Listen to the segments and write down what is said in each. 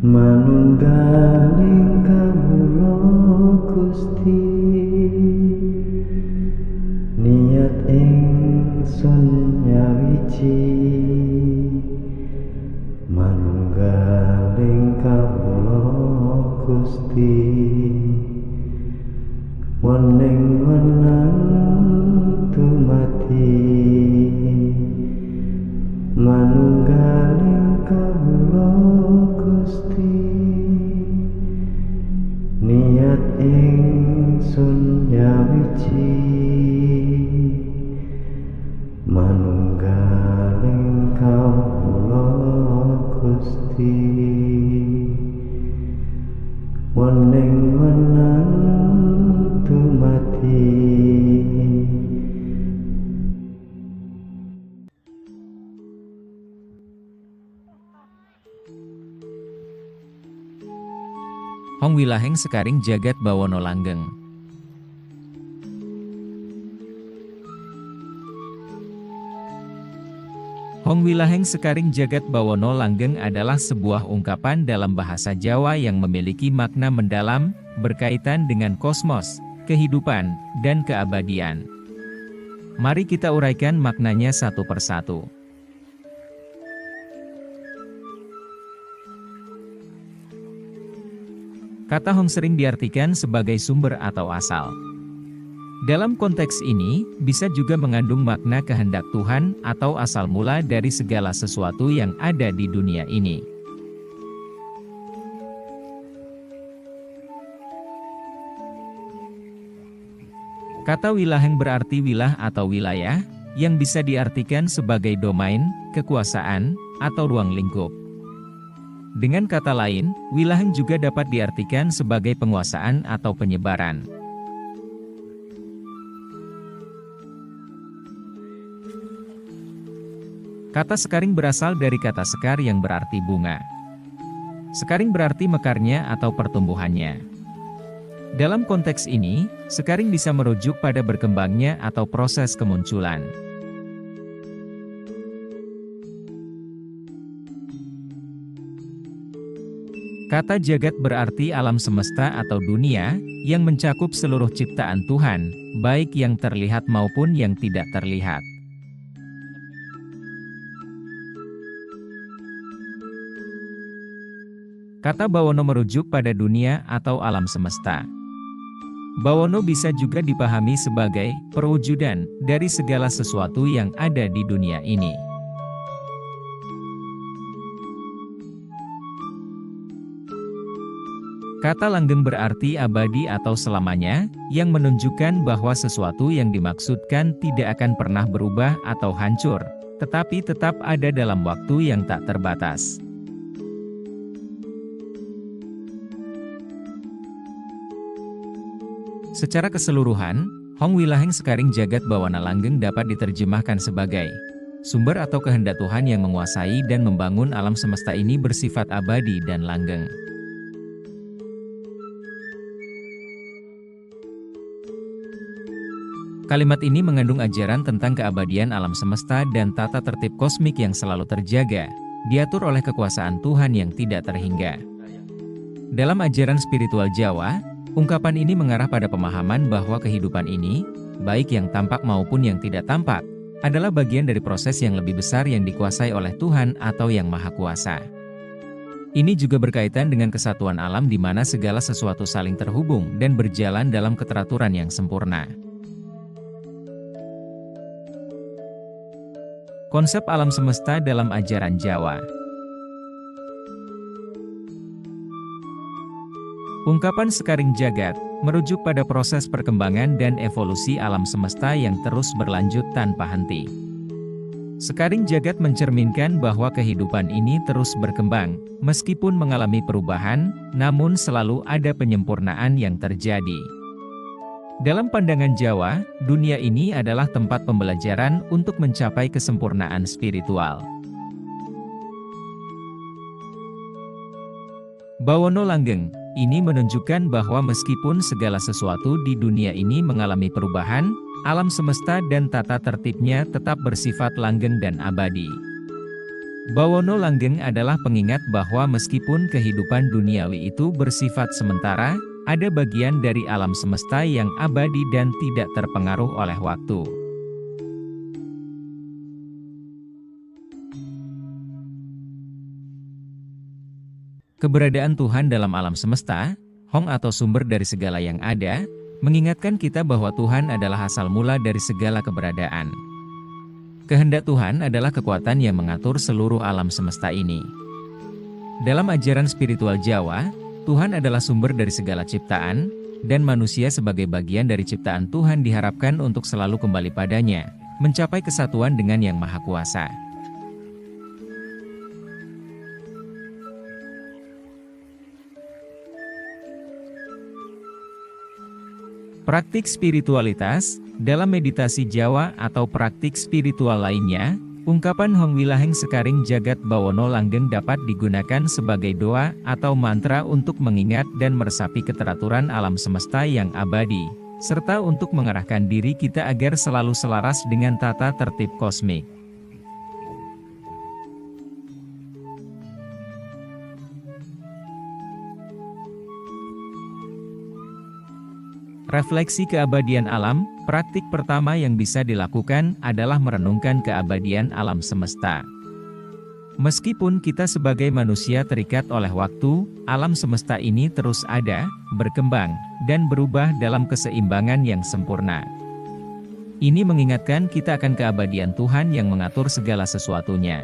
Manunggaling kawula Gusti, niat ingsun nyawiji. Manunggaling kawula Gusti, wening wenan dumadi. Manunggaling kawula Gusti, niat ingsun nyawiji. Manunggaling kawula Gusti, wening wenan dumadi. Hong wilaheng sekaring jagat bawana langgeng. Hong wilaheng sekaring jagat bawana langgeng adalah sebuah ungkapan dalam bahasa Jawa yang memiliki makna mendalam, berkaitan dengan kosmos, kehidupan, dan keabadian. Mari kita uraikan maknanya satu persatu. Kata Hong sering diartikan sebagai sumber atau asal. Dalam konteks ini, bisa juga mengandung makna kehendak Tuhan atau asal mula dari segala sesuatu yang ada di dunia ini. Kata wilaheng berarti wilah atau wilayah, yang bisa diartikan sebagai domain, kekuasaan, atau ruang lingkup. Dengan kata lain, wilaheng juga dapat diartikan sebagai penguasaan atau penyebaran. Kata sekaring berasal dari kata sekar yang berarti bunga. Sekaring berarti mekarnya atau pertumbuhannya. Dalam konteks ini, sekaring bisa merujuk pada berkembangnya atau proses kemunculan. Kata jagat berarti alam semesta atau dunia, yang mencakup seluruh ciptaan Tuhan, baik yang terlihat maupun yang tidak terlihat. Kata bawono merujuk pada dunia atau alam semesta. Bawono bisa juga dipahami sebagai perwujudan dari segala sesuatu yang ada di dunia ini. Kata langgeng berarti abadi atau selamanya, yang menunjukkan bahwa sesuatu yang dimaksudkan tidak akan pernah berubah atau hancur, tetapi tetap ada dalam waktu yang tak terbatas. Secara keseluruhan, Hong wilaheng sekaring jagat bawana langgeng dapat diterjemahkan sebagai sumber atau kehendak Tuhan yang menguasai dan membangun alam semesta ini bersifat abadi dan langgeng. Kalimat ini mengandung ajaran tentang keabadian alam semesta dan tata tertib kosmik yang selalu terjaga, diatur oleh kekuasaan Tuhan yang tidak terhingga. Dalam ajaran spiritual Jawa, ungkapan ini mengarah pada pemahaman bahwa kehidupan ini, baik yang tampak maupun yang tidak tampak, adalah bagian dari proses yang lebih besar yang dikuasai oleh Tuhan atau Yang Maha Kuasa. Ini juga berkaitan dengan kesatuan alam di mana segala sesuatu saling terhubung dan berjalan dalam keteraturan yang sempurna. Konsep alam semesta dalam ajaran Jawa. Ungkapan sekaring jagat merujuk pada proses perkembangan dan evolusi alam semesta yang terus berlanjut tanpa henti. Sekaring jagat mencerminkan bahwa kehidupan ini terus berkembang, meskipun mengalami perubahan, namun selalu ada penyempurnaan yang terjadi. Dalam pandangan Jawa, dunia ini adalah tempat pembelajaran untuk mencapai kesempurnaan spiritual. Bawono langgeng, ini menunjukkan bahwa meskipun segala sesuatu di dunia ini mengalami perubahan, alam semesta dan tata tertibnya tetap bersifat langgeng dan abadi. Bawono langgeng adalah pengingat bahwa meskipun kehidupan duniawi itu bersifat sementara, ada bagian dari alam semesta yang abadi dan tidak terpengaruh oleh waktu. Keberadaan Tuhan dalam alam semesta, Hong atau sumber dari segala yang ada, mengingatkan kita bahwa Tuhan adalah asal mula dari segala keberadaan. Kehendak Tuhan adalah kekuatan yang mengatur seluruh alam semesta ini. Dalam ajaran spiritual Jawa, Tuhan adalah sumber dari segala ciptaan, dan manusia sebagai bagian dari ciptaan Tuhan diharapkan untuk selalu kembali padanya, mencapai kesatuan dengan Yang Maha Kuasa. Praktik spiritualitas. Dalam meditasi Jawa atau praktik spiritual lainnya, ungkapan Hong Wilaheng Sekaring Jagat Bawono Langgeng dapat digunakan sebagai doa atau mantra untuk mengingat dan meresapi keteraturan alam semesta yang abadi, serta untuk mengarahkan diri kita agar selalu selaras dengan tata tertib kosmik. Refleksi keabadian alam. Praktik pertama yang bisa dilakukan adalah merenungkan keabadian alam semesta. Meskipun kita sebagai manusia terikat oleh waktu, alam semesta ini terus ada, berkembang, dan berubah dalam keseimbangan yang sempurna. Ini mengingatkan kita akan keabadian Tuhan yang mengatur segala sesuatunya.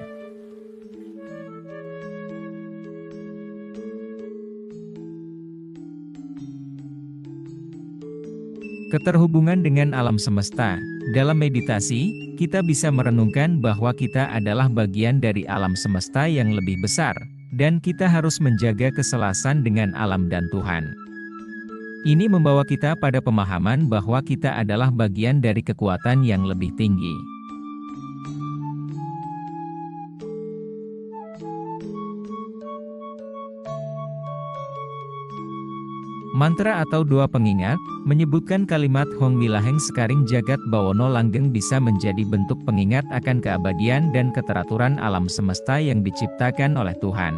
Keterhubungan dengan alam semesta. Dalam meditasi, kita bisa merenungkan bahwa kita adalah bagian dari alam semesta yang lebih besar, dan kita harus menjaga keselasan dengan alam dan Tuhan. Ini membawa kita pada pemahaman bahwa kita adalah bagian dari kekuatan yang lebih tinggi. Mantra atau doa pengingat, menyebutkan kalimat Hong Wilaheng Sekaring Jagat Bawono Langgeng bisa menjadi bentuk pengingat akan keabadian dan keteraturan alam semesta yang diciptakan oleh Tuhan.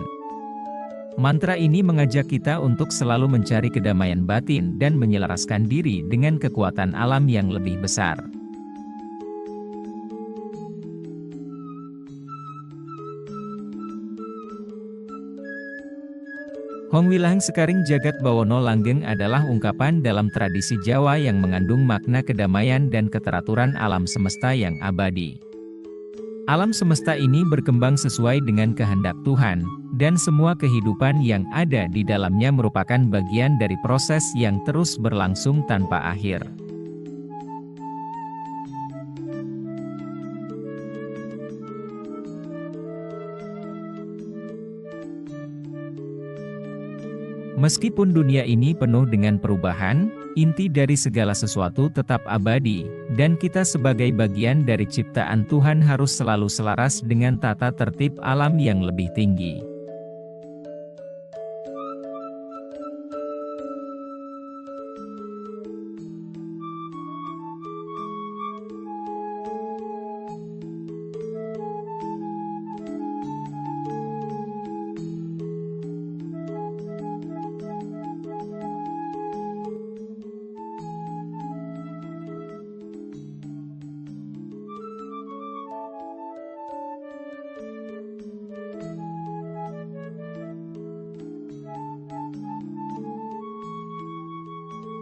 Mantra ini mengajak kita untuk selalu mencari kedamaian batin dan menyelaraskan diri dengan kekuatan alam yang lebih besar. Hong Wilaheng Sekaring Jagat Bawono Langgeng adalah ungkapan dalam tradisi Jawa yang mengandung makna kedamaian dan keteraturan alam semesta yang abadi. Alam semesta ini berkembang sesuai dengan kehendak Tuhan, dan semua kehidupan yang ada di dalamnya merupakan bagian dari proses yang terus berlangsung tanpa akhir. Meskipun dunia ini penuh dengan perubahan, inti dari segala sesuatu tetap abadi, dan kita sebagai bagian dari ciptaan Tuhan harus selalu selaras dengan tata tertib alam yang lebih tinggi.